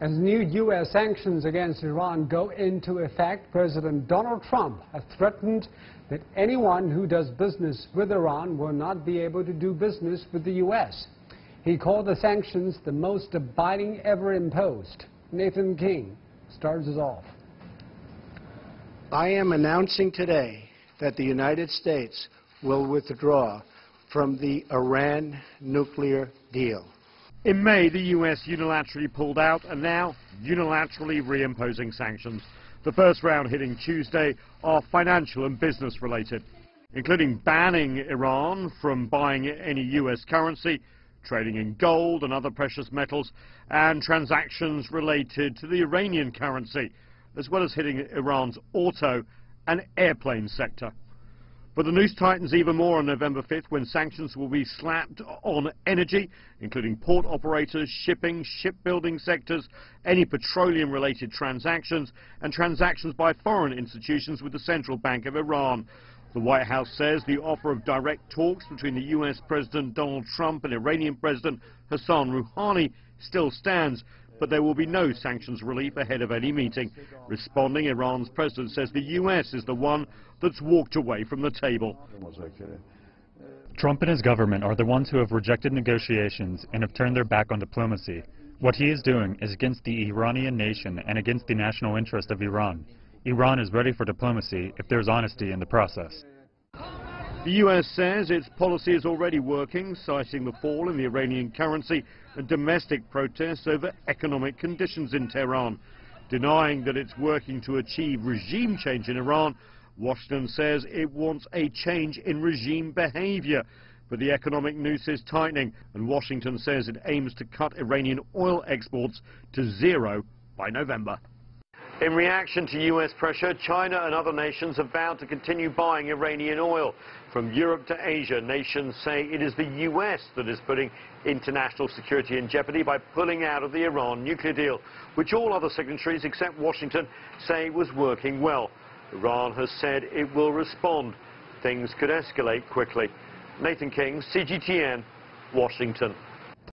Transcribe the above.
As new U.S. sanctions against Iran go into effect, President Donald Trump has threatened that anyone who does business with Iran will not be able to do business with the U.S. He called the sanctions the most abiding ever imposed. Nathan King starts us off. I am announcing today that the United States will withdraw from the Iran nuclear deal. In May, the U.S. unilaterally pulled out and now unilaterally reimposing sanctions. The first round hitting Tuesday are financial and business related, including banning Iran from buying any U.S. currency, trading in gold and other precious metals, and transactions related to the Iranian currency, as well as hitting Iran's auto and airplane sector. But the noose tightens even more on November 5th when sanctions will be slapped on energy, including port operators, shipping, shipbuilding sectors, any petroleum-related transactions, and transactions by foreign institutions with the Central Bank of Iran. The White House says the offer of direct talks between the U.S. President Donald Trump and Iranian President Hassan Rouhani still stands, but there will be no sanctions relief ahead of any meeting. Responding, Iran's president says the U.S. is the one that's walked away from the table. Trump and his government are the ones who have rejected negotiations and have turned their back on diplomacy. What he is doing is against the Iranian nation and against the national interest of Iran. Iran is ready for diplomacy if there's honesty in the process. The U.S. says its policy is already working, citing the fall in the Iranian currency and domestic protests over economic conditions in Tehran. Denying that it's working to achieve regime change in Iran, Washington says it wants a change in regime behavior. But the economic noose is tightening, and Washington says it aims to cut Iranian oil exports to zero by November. In reaction to U.S. pressure, China and other nations have vowed to continue buying Iranian oil. From Europe to Asia, nations say it is the U.S. that is putting international security in jeopardy by pulling out of the Iran nuclear deal, which all other signatories except Washington say was working well. Iran has said it will respond. Things could escalate quickly. Nathan King, CGTN, Washington.